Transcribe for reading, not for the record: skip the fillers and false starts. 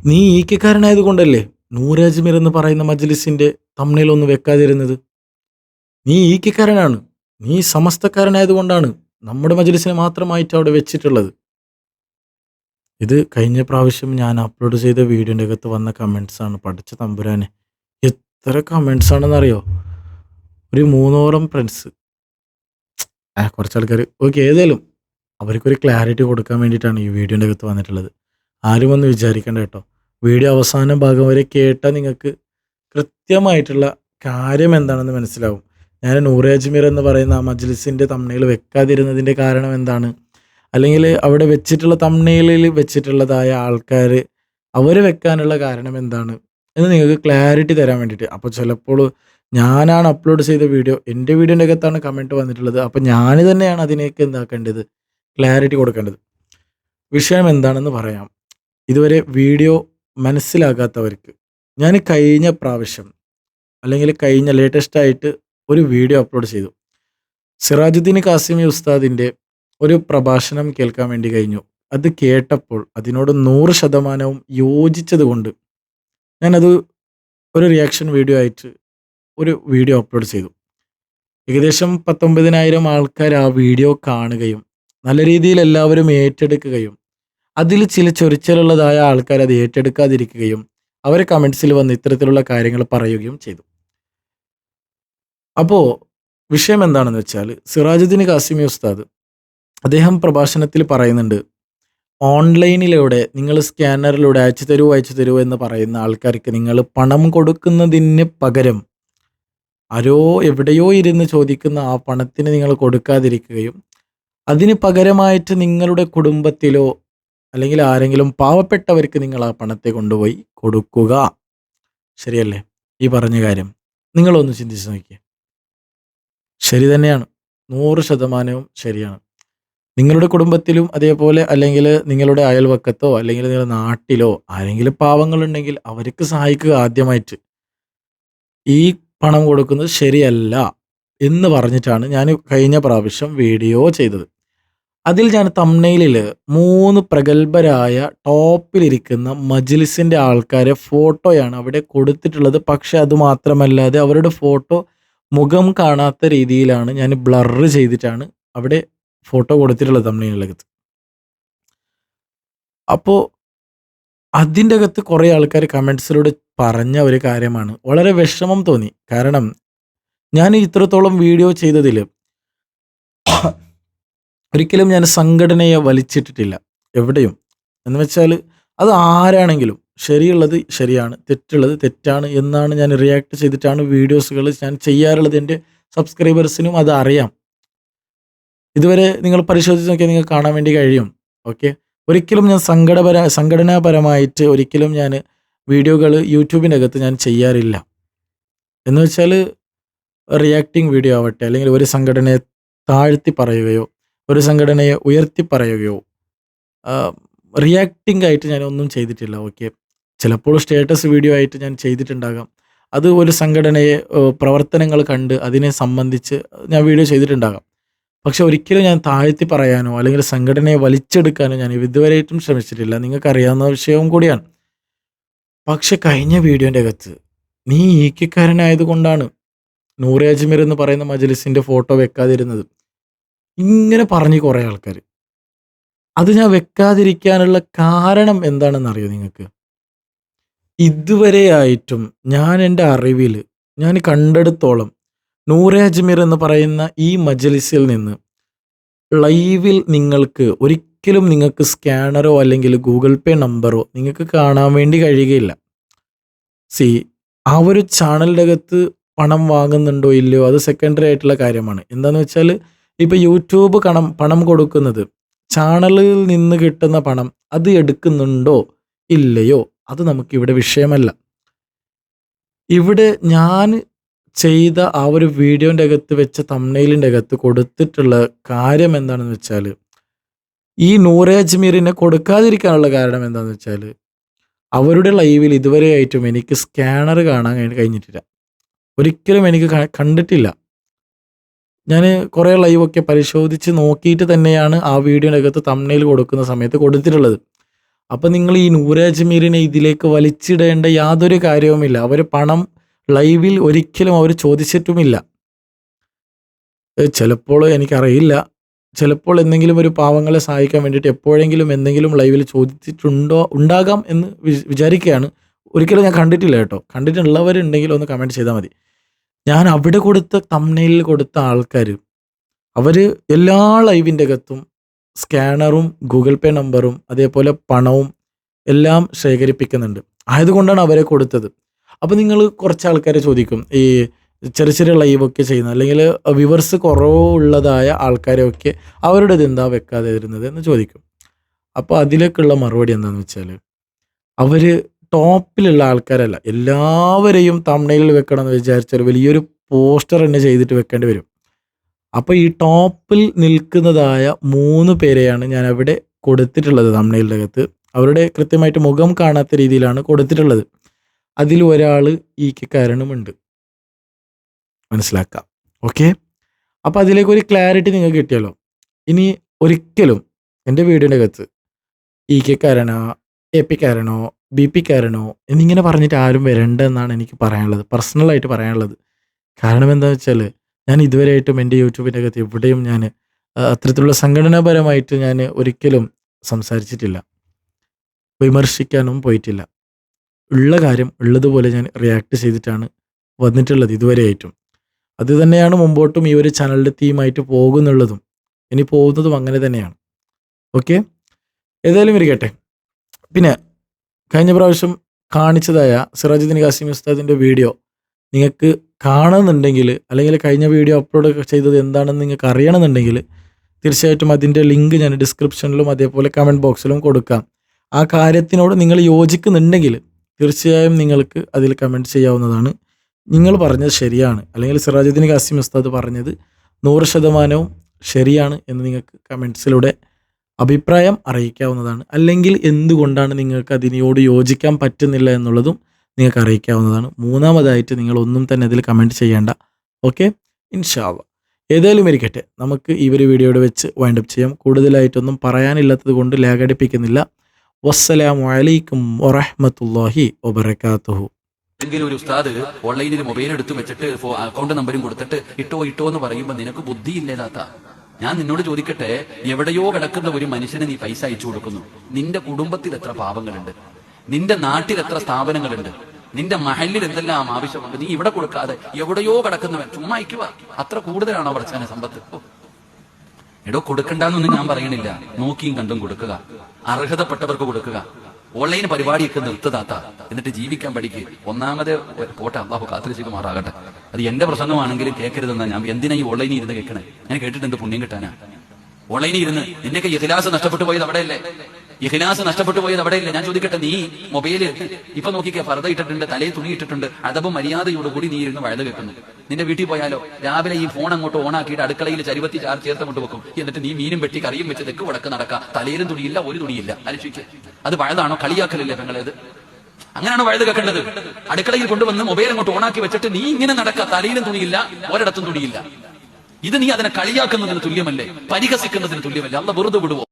നീ ഈക്കക്കാരനായത് കൊണ്ടല്ലേ നൂർ അജ്മീർ എന്ന് പറയുന്ന മജ്ലിസിന്റെ തമ്മിലൊന്ന് വെക്കാതിരുന്നത്. നീ ഈക്കക്കാരനാണ്. നീ സമസ്തക്കാരനായത് കൊണ്ടാണ് നമ്മുടെ മജ്ലിസിനെ മാത്രമായിട്ട് അവിടെ വെച്ചിട്ടുള്ളത്. ഇത് കഴിഞ്ഞ പ്രാവശ്യം ഞാൻ അപ്ലോഡ് ചെയ്ത വീഡിയോൻ്റെ അകത്ത് വന്ന കമൻസ് ആണ്. പഠിച്ച തമ്പുരാനെ, എത്ര കമൻസ് ആണെന്നറിയോ? ഒരു മൂന്നോളം ഫ്രണ്ട്സ്, കുറച്ച് ആൾക്കാർ. ഓക്കെ, ഏതായാലും അവർക്കൊരു ക്ലാരിറ്റി കൊടുക്കാൻ വേണ്ടിയിട്ടാണ് ഈ വീഡിയോൻ്റെ അകത്ത് വന്നിട്ടുള്ളത്. ആരും ഒന്ന് വിചാരിക്കേണ്ട കേട്ടോ. വീഡിയോ അവസാന ഭാഗം വരെ കേട്ടാൽ നിങ്ങൾക്ക് കൃത്യമായിട്ടുള്ള കാര്യം എന്താണെന്ന് മനസ്സിലാവും. ഞാൻ നൂർ അജ്മീർ എന്ന് പറയുന്ന ആ മജ്ലിസിൻ്റെ തംബ്നെയിൽ വെക്കാതിരുന്നതിൻ്റെ കാരണം എന്താണ്, അല്ലെങ്കിൽ അവിടെ വെച്ചിട്ടുള്ള തംബ്നെയിലിൽ വെച്ചിട്ടുള്ളതായ ആൾക്കാർ അവർ വെക്കാനുള്ള കാരണം എന്താണ് എന്ന് നിങ്ങൾക്ക് ക്ലാരിറ്റി തരാൻ വേണ്ടിയിട്ട്. അപ്പോൾ ചിലപ്പോൾ ഞാനാണ് അപ്ലോഡ് ചെയ്ത വീഡിയോ, എൻ്റെ വീഡിയോൻ്റെ അകത്താണ് കമൻറ്റ് വന്നിട്ടുള്ളത്. അപ്പോൾ ഞാൻ തന്നെയാണ് അതിനേക്ക് എന്താക്കേണ്ടത്, ക്ലാരിറ്റി കൊടുക്കേണ്ടത്. വിഷയം എന്താണെന്ന് പറയാം. ഇതുവരെ വീഡിയോ മനസ്സിലാകാത്തവർക്ക്, ഞാൻ കഴിഞ്ഞ പ്രാവശ്യം അല്ലെങ്കിൽ കഴിഞ്ഞ ലേറ്റസ്റ്റ് ആയിട്ട് ഒരു വീഡിയോ അപ്ലോഡ് ചെയ്തു. സിറാജുദ്ദീൻ കാസിമി ഉസ്താദിൻ്റെ ഒരു പ്രഭാഷണം കേൾക്കാൻ വേണ്ടി കഴിഞ്ഞു. അത് കേട്ടപ്പോൾ അതിനോട് 100% യോജിച്ചത് കൊണ്ട് ഞാനത് ഒരു റിയാക്ഷൻ വീഡിയോ ആയിട്ട് ഒരു വീഡിയോ അപ്ലോഡ് ചെയ്തു. ഏകദേശം 19,000 ആൾക്കാർ ആ വീഡിയോ കാണുകയും നല്ല രീതിയിൽ എല്ലാവരും ഏറ്റെടുക്കുകയും അതിൽ ചില ചൊറിച്ചിലുള്ളതായ ആൾക്കാർ അത് ഏറ്റെടുക്കാതിരിക്കുകയും അവർ കമൻസിൽ വന്ന് ഇത്തരത്തിലുള്ള കാര്യങ്ങൾ പറയുകയും ചെയ്തു. അപ്പോൾ വിഷയം എന്താണെന്ന് വെച്ചാൽ, സിറാജുദ്ദീൻ കാസിമി ഉസ്താദ് അദ്ദേഹം പ്രഭാഷണത്തിൽ പറയുന്നുണ്ട്, ഓൺലൈനിലൂടെ നിങ്ങൾ സ്കാനറിലൂടെ അയച്ചു തരൂ എന്ന് പറയുന്ന ആൾക്കാർക്ക് നിങ്ങൾ പണം കൊടുക്കുന്നതിന് പകരം ആരോ എവിടെയോ ഇരുന്ന് ചോദിക്കുന്ന ആ പണത്തിന് നിങ്ങൾ കൊടുക്കാതിരിക്കുകയും അതിന് പകരമായിട്ട് നിങ്ങളുടെ കുടുംബത്തിലോ അല്ലെങ്കിൽ ആരെങ്കിലും പാവപ്പെട്ടവർക്ക് നിങ്ങൾ ആ പണത്തെ കൊണ്ടുപോയി കൊടുക്കുക. ശരിയല്ലേ ഈ പറഞ്ഞ കാര്യം? നിങ്ങളൊന്ന് ചിന്തിച്ച് നോക്കിയേ. ശരി തന്നെയാണ്, 100% ശരിയാണ്. നിങ്ങളുടെ കുടുംബത്തിലും അതേപോലെ, അല്ലെങ്കിൽ നിങ്ങളുടെ അയൽവക്കത്തോ അല്ലെങ്കിൽ നിങ്ങളുടെ നാട്ടിലോ ആരെങ്കിലും പാവങ്ങളുണ്ടെങ്കിൽ അവർക്ക് സഹായിക്കുക ആദ്യമായിട്ട്. ഈ പണം കൊടുക്കുന്നത് ശരിയല്ല എന്ന് പറഞ്ഞിട്ടാണ് ഞാൻ കഴിഞ്ഞ പ്രാവശ്യം വീഡിയോ ചെയ്തത്. അതിൽ ഞാൻ തംബ്നെയിലിൽ 3 പ്രഗത്ഭരായ ടോപ്പിലിരിക്കുന്ന മജ്ലിസിൻ്റെ ആൾക്കാരെ ഫോട്ടോയാണ് അവിടെ കൊടുത്തിട്ടുള്ളത്. പക്ഷെ അതുമാത്രമല്ലാതെ അവരുടെ ഫോട്ടോ മുഖം കാണാത്ത രീതിയിലാണ് ഞാൻ ബ്ലർ ചെയ്തിട്ടാണ് അവിടെ ഫോട്ടോ കൊടുത്തിട്ടുള്ളത് തംബ്നെയിലിനകത്ത്. അപ്പോൾ അതിൻ്റെ അകത്ത് കുറേ ആൾക്കാർ കമൻസിലൂടെ പറഞ്ഞ ഒരു കാര്യമാണ്, വളരെ വിഷമം തോന്നി. കാരണം ഞാൻ ഇത്രത്തോളം വീഡിയോ ചെയ്തതിൽ ഒരിക്കലും ഞാൻ സംഘടനയെ വലിച്ചിട്ടിട്ടില്ല എവിടെയും. എന്ന് വെച്ചാൽ അത് ആരാണെങ്കിലും ശരിയുള്ളത് ശരിയാണ്, തെറ്റുള്ളത് തെറ്റാണ് എന്നാണ് ഞാൻ റിയാക്ട് ചെയ്തിട്ടാണ് വീഡിയോസുകൾ ഞാൻ ചെയ്യാറുള്ളത്. എൻ്റെ സബ്സ്ക്രൈബേഴ്സിനും അത് അറിയാം. ഇതുവരെ നിങ്ങൾ പരിശോധിച്ച് നോക്കിയാൽ നിങ്ങൾക്ക് കാണാൻ വേണ്ടി കഴിയും. ഓക്കെ, ഒരിക്കലും ഞാൻ സംഘടനാപരമായിട്ട് ഒരിക്കലും ഞാൻ വീഡിയോകൾ യൂട്യൂബിൻ്റെ അകത്ത് ഞാൻ ചെയ്യാറില്ല. എന്ന് വെച്ചാൽ റിയാക്ടിങ് വീഡിയോ ആവട്ടെ, അല്ലെങ്കിൽ ഒരു സംഘടനയെ താഴ്ത്തി പറയുകയോ ഒരു സംഘടനയെ ഉയർത്തി പറയുകയോ റിയാക്ടിംഗ് ആയിട്ട് ഞാൻ ഒന്നും ചെയ്തിട്ടില്ല. ഓക്കെ, ചിലപ്പോൾ സ്റ്റേറ്റസ് വീഡിയോ ആയിട്ട് ഞാൻ ചെയ്തിട്ടുണ്ടാകാം. അത് ഒരു സംഘടനയെ പ്രവർത്തനങ്ങൾ കണ്ട് അതിനെ സംബന്ധിച്ച് ഞാൻ വീഡിയോ ചെയ്തിട്ടുണ്ടാകാം. പക്ഷെ ഒരിക്കലും ഞാൻ താഴ്ത്തി പറയാനോ അല്ലെങ്കിൽ സംഘടനയെ വലിച്ചെടുക്കാനോ ഞാൻ ഇതുവരെയായിട്ടും ശ്രമിച്ചിട്ടില്ല. നിങ്ങൾക്കറിയാവുന്ന വിഷയവും കൂടിയാണ്. പക്ഷെ കഴിഞ്ഞ വീഡിയോൻ്റെ അകത്ത് നീ ഈക്കക്കാരനായത് കൊണ്ടാണ് നൂർ അജ്മീർ എന്ന് പറയുന്ന മജ്ലിസിൻ്റെ ഫോട്ടോ വെക്കാതിരുന്നത് ഇങ്ങനെ പറഞ്ഞു കുറേ ആൾക്കാർ. അത് ഞാൻ വെക്കാതിരിക്കാനുള്ള കാരണം എന്താണെന്നറിയോ നിങ്ങൾക്ക്? ഇതുവരെയായിട്ടും ഞാൻ എൻ്റെ അറിവിൽ ഞാൻ കണ്ടെടുത്തോളം നൂർ അജ്മീർ എന്ന് പറയുന്ന ഈ മജ്ലിസിൽ നിന്ന് ലൈവിൽ ഒരിക്കലും നിങ്ങൾക്ക് സ്കാനറോ അല്ലെങ്കിൽ ഗൂഗിൾ പേ നമ്പറോ നിങ്ങൾക്ക് കാണാൻ വേണ്ടി കഴിയുകയില്ല. ആ ഒരു ചാനലിൻ്റെ അകത്ത് പണം വാങ്ങുന്നുണ്ടോ ഇല്ലയോ അത് സെക്കൻഡറി ആയിട്ടുള്ള കാര്യമാണ്. എന്താണെന്ന് വെച്ചാൽ ഇപ്പോൾ യൂട്യൂബ് പണം കൊടുക്കുന്നത് ചാനലിൽ നിന്ന് കിട്ടുന്ന പണം അത് എടുക്കുന്നുണ്ടോ ഇല്ലയോ അത് നമുക്കിവിടെ വിഷയമല്ല. ഇവിടെ ഞാൻ ചെയ്ത ആ ഒരു വീഡിയോൻ്റെ അകത്ത് വെച്ച തംബ്നെയിലിൻ്റെ അകത്ത് കൊടുത്തിട്ടുള്ള കാര്യം എന്താണെന്ന് വെച്ചാൽ, ഈ നൂർ അജ്മീറിനെ കൊടുക്കാതിരിക്കാനുള്ള കാരണം എന്താണെന്ന് വെച്ചാൽ, അവരുടെ ലൈവിൽ ഇതുവരെയായിട്ടും എനിക്ക് സ്കാനർ കാണാൻ കഴിഞ്ഞിട്ടില്ല. ഒരിക്കലും എനിക്ക് കണ്ടിട്ടില്ല. ഞാൻ കുറേ ലൈവൊക്കെ പരിശോധിച്ച് നോക്കിയിട്ട് തന്നെയാണ് ആ വീഡിയോയുടെ അകത്ത് തംബ്നെയിൽ കൊടുക്കുന്ന സമയത്ത് കൊടുത്തിട്ടുള്ളത്. അപ്പം നിങ്ങൾ ഈ നൂർ അജ്മീറിനെ ഇതിലേക്ക് വലിച്ചിടേണ്ട യാതൊരു കാര്യവുമില്ല. അവർ പണം ലൈവിൽ ഒരിക്കലും അവർ ചോദിച്ചിട്ടുമില്ല. ചിലപ്പോൾ എനിക്കറിയില്ല, ചിലപ്പോൾ എന്തെങ്കിലും ഒരു പാവങ്ങളെ സഹായിക്കാൻ വേണ്ടിയിട്ട് എപ്പോഴെങ്കിലും എന്തെങ്കിലും ലൈവിൽ ഉണ്ടാകാം എന്ന് വിചാരിക്കുകയാണ്. ഒരിക്കലും ഞാൻ കണ്ടിട്ടില്ല കേട്ടോ. കണ്ടിട്ടുള്ളവരുണ്ടെങ്കിൽ ഒന്ന് കമൻറ്റ് ചെയ്താൽ മതി. ഞാൻ അവിടെ കൊടുത്ത തംബ്നെയിലിൽ കൊടുത്ത ആൾക്കാർ അവർ എല്ലാ ലൈവിൻ്റെ അകത്തും സ്കാനറും ഗൂഗിൾ പേ നമ്പറും അതേപോലെ പണവും എല്ലാം ശേഖരിപ്പിക്കുന്നുണ്ട്. ആയതുകൊണ്ടാണ് അവരെ കൊടുത്തത്. അപ്പോൾ നിങ്ങൾ കുറച്ച് ആൾക്കാർ ചോദിക്കും, ഈ ചെറിയ ചെറിയ ലൈവൊക്കെ ചെയ്യുന്ന അല്ലെങ്കിൽ വ്യൂവേഴ്സ് കുറവുള്ളതായ ആൾക്കാരെയൊക്കെ അവരുടേത് എന്താ വെക്കാതെ വരുന്നത് എന്ന് ചോദിക്കും. അപ്പോൾ അതിലേക്കുള്ള മറുപടി എന്താണെന്ന് വെച്ചാൽ, അവർ ടോപ്പിലുള്ള ആൾക്കാരല്ല. എല്ലാവരെയും തംബ്നെയിലിൽ വെക്കണം എന്ന് വിചാരിച്ചാൽ വലിയൊരു പോസ്റ്റർ തന്നെ ചെയ്തിട്ട് വെക്കേണ്ടി വരും. അപ്പോൾ ഈ ടോപ്പിൽ നിൽക്കുന്നതായ 3 പേരെയാണ് ഞാൻ അവിടെ കൊടുത്തിട്ടുള്ളത് തംബ്നെയിലിൻ്റെ അകത്ത്. അവരുടെ കൃത്യമായിട്ട് മുഖം കാണാത്ത രീതിയിലാണ് കൊടുത്തിട്ടുള്ളത്. അതിൽ ഒരാൾ ഈക്കക്കാരനുമുണ്ട്, മനസ്സിലാക്കാം. ഓക്കെ, അപ്പോൾ അതിലേക്ക് ഒരു ക്ലാരിറ്റി നിങ്ങൾക്ക് കിട്ടിയല്ലോ. ഇനി ഒരിക്കലും എൻ്റെ വീഡിയോൻ്റെ അകത്ത് ഈക്കക്കാരനോ എ പിക്കാരനോ ബി പിക്കാരനോ എന്നിങ്ങനെ പറഞ്ഞിട്ട് ആരും വരണ്ട എന്നാണ് എനിക്ക് പറയാനുള്ളത്, പേഴ്സണലായിട്ട് പറയാനുള്ളത്. കാരണം എന്താണെന്ന് വെച്ചാൽ, ഞാൻ ഇതുവരെയായിട്ടും എൻ്റെ യൂട്യൂബിൻ്റെ അകത്ത് എവിടെയും ഞാൻ അത്തരത്തിലുള്ള സംഘടനാപരമായിട്ട് ഞാൻ ഒരിക്കലും സംസാരിച്ചിട്ടില്ല, വിമർശിക്കാനും പോയിട്ടില്ല. ഉള്ള കാര്യം ഉള്ളതുപോലെ ഞാൻ റിയാക്ട് ചെയ്തിട്ടാണ് വന്നിട്ടുള്ളത് ഇതുവരെയായിട്ടും. അത് തന്നെയാണ് മുമ്പോട്ടും ഈ ഒരു ചാനലിൻ്റെ തീമായിട്ട് പോകുന്നുള്ളതും ഇനി പോകുന്നതും അങ്ങനെ തന്നെയാണ്. ഓക്കെ, ഏതായാലും ഇരിക്കട്ടെ. പിന്നെ കഴിഞ്ഞ പ്രാവശ്യം കാണിച്ചതായ സിറാജുദ്ദീൻ ഖാസിമി ഉസ്താദിൻ്റെ വീഡിയോ നിങ്ങൾക്ക് കാണുന്നുണ്ടെങ്കിൽ, അല്ലെങ്കിൽ കഴിഞ്ഞ വീഡിയോ അപ്ലോഡ് ചെയ്തത് എന്താണെന്ന് നിങ്ങൾക്ക് അറിയണമെന്നുണ്ടെങ്കിൽ തീർച്ചയായിട്ടും അതിൻ്റെ ലിങ്ക് ഞാൻ ഡിസ്ക്രിപ്ഷനിലും അതേപോലെ കമൻറ്റ് ബോക്സിലും കൊടുക്കാം. ആ കാര്യത്തിനോട് നിങ്ങൾ യോജിക്കുന്നുണ്ടെങ്കിൽ തീർച്ചയായും നിങ്ങൾക്ക് അതിൽ കമൻറ്റ് ചെയ്യാവുന്നതാണ്. നിങ്ങൾ പറഞ്ഞത് ശരിയാണ്, അല്ലെങ്കിൽ സിറാജുദ്ദീൻ ഖാസിമി ഉസ്താദ് പറഞ്ഞത് 100% ശരിയാണ് എന്ന് നിങ്ങൾക്ക് കമൻറ്റ്സിലൂടെ അഭിപ്രായം അറിയിക്കാവുന്നതാണ്. അല്ലെങ്കിൽ എന്തുകൊണ്ടാണ് നിങ്ങൾക്ക് അതിനോട് യോജിക്കാൻ പറ്റുന്നില്ല എന്നുള്ളതും നിങ്ങൾക്ക് അറിയിക്കാവുന്നതാണ്. മൂന്നാമതായിട്ട് നിങ്ങൾ ഒന്നും തന്നെ അതിൽ കമൻറ്റ് ചെയ്യേണ്ട. ഓക്കെ, ഇൻഷാ അല്ലാഹ്. ഏതായാലും ഇരിക്കട്ടെ, നമുക്ക് ഈ ഒരു വീഡിയോയുടെ വെച്ച് വൈൻഡപ്പ് ചെയ്യാം. കൂടുതലായിട്ടൊന്നും പറയാനില്ലാത്തത് കൊണ്ട് ലാഗടിപ്പിക്കുന്നില്ല. വസ്സലാമു അലൈക്കും വറഹ്മത്തുള്ളാഹി വബറകാതുഹു. എങ്കിലും ഒരു ഉസ്താദ് ഓൺലൈനിൽ മൊബൈൽ എടുത്തു വെച്ചിട്ട് അക്കൗണ്ട് നമ്പരും കൊടുത്തിട്ട് ഇട്ടോ എന്ന് പറയുമ്പോൾ നിനക്ക് ബുദ്ധിയില്ലേതാത്ത? ഞാൻ നിന്നോട് ചോദിക്കട്ടെ, എവിടെയോ കിടക്കുന്ന ഒരു മനുഷ്യന് നീ പൈസ അയച്ചു കൊടുക്കുന്നു. നിന്റെ കുടുംബത്തിൽ എത്ര പാവങ്ങളുണ്ട്, നിന്റെ നാട്ടിൽ എത്ര സ്ഥാപനങ്ങളുണ്ട്, നിന്റെ മഹലിൽ എന്തെല്ലാം ആവശ്യമുണ്ട്. നീ ഇവിടെ കൊടുക്കാതെ എവിടെയോ കിടക്കുന്നവൻ ചുമ്മാ അയക്കുക. അത്ര കൂടുതലാണോ പഠിച്ചാനെ സമ്പത്ത്? എടോ, കൊടുക്കണ്ടെന്നൊന്നും ഞാൻ പറയണില്ല. നോക്കിയും കണ്ടും കൊടുക്കുക, അർഹതപ്പെട്ടവർക്ക് കൊടുക്കുക. ഓൺലൈൻ പരിപാടിയൊക്കെ നിർത്തതാത്ത, എന്നിട്ട് ജീവിക്കാൻ പഠിക്കുക. ഒന്നാമത് പോട്ടെ, അള്ളാഹു കാത്തിരിച്ചുമാറാകട്ടെ. അത് എന്റെ പ്രസംഗമാണെങ്കിലും കേൾക്കരുതെന്നാ ഞാൻ. എന്തിനാ ഈ ഓൺലൈനിൽ ഇരുന്ന് കേൾക്കണേ? ഞാൻ കേട്ടിട്ട് എന്ത് പുണ്യം കിട്ടാനാ? ഓൺലൈനിൽ ഇരുന്ന് നിന്റെയൊക്കെ ഇഖ്ലാസ് നഷ്ടപ്പെട്ടു പോയത് അവിടെയല്ലേ? ഇഖ്ലാസ് നഷ്ടപ്പെട്ടു പോയത് അവിടെയല്ലേ? ഞാൻ ചോദിക്കട്ടെ, നീ മൊബൈലിൽ ഇപ്പൊ നോക്കിക്കേ, ഫർദ ഇട്ടിട്ടുണ്ട്, തലയിൽ തുണി ഇട്ടിട്ടുണ്ട്, അതവും മര്യാദയോടുകൂടി നീ ഇരുന്ന് വഴുത കേൾക്കുന്നു. നിന്റെ വീട്ടിൽ പോയാലോ, രാവിലെ ഈ ഫോൺ അങ്ങോട്ട് ഓണാക്കിയിട്ട് അടുക്കളയിൽ ചരുവത്തി ചേർത്ത് കൊണ്ട് വെക്കും. എന്നിട്ട് നീ മീനും വെട്ടി കറിയും വെച്ച് തെക്ക് വടക്ക് നടക്കുക. തലയിലും തുണിയില്ല, ഒരു തുണിയില്ല. ആലോചിക്കുക, അത് വഴുതാണോ? കളിയാക്കലില്ലേ പെങ്ങളേത്? അങ്ങനെയാണോ വഴുത് കേൾക്കേണ്ടത്? അടുക്കളയിൽ കൊണ്ടുവന്ന് മൊബൈൽ അങ്ങോട്ട് ഓണാക്കി വെച്ചിട്ട് നീ ഇങ്ങനെ നടക്കുക, തലയിലും തുണിയില്ല, ഒരിടത്തും തുണിയില്ല. ഇത് നീ അതിനെ കളിയാക്കുന്നതിന് തുല്യമല്ലേ? പരിഹസിക്കുന്നതിന് തുല്യമല്ലേ? അള്ളാഹ് വെറുതെ വിടുവോ?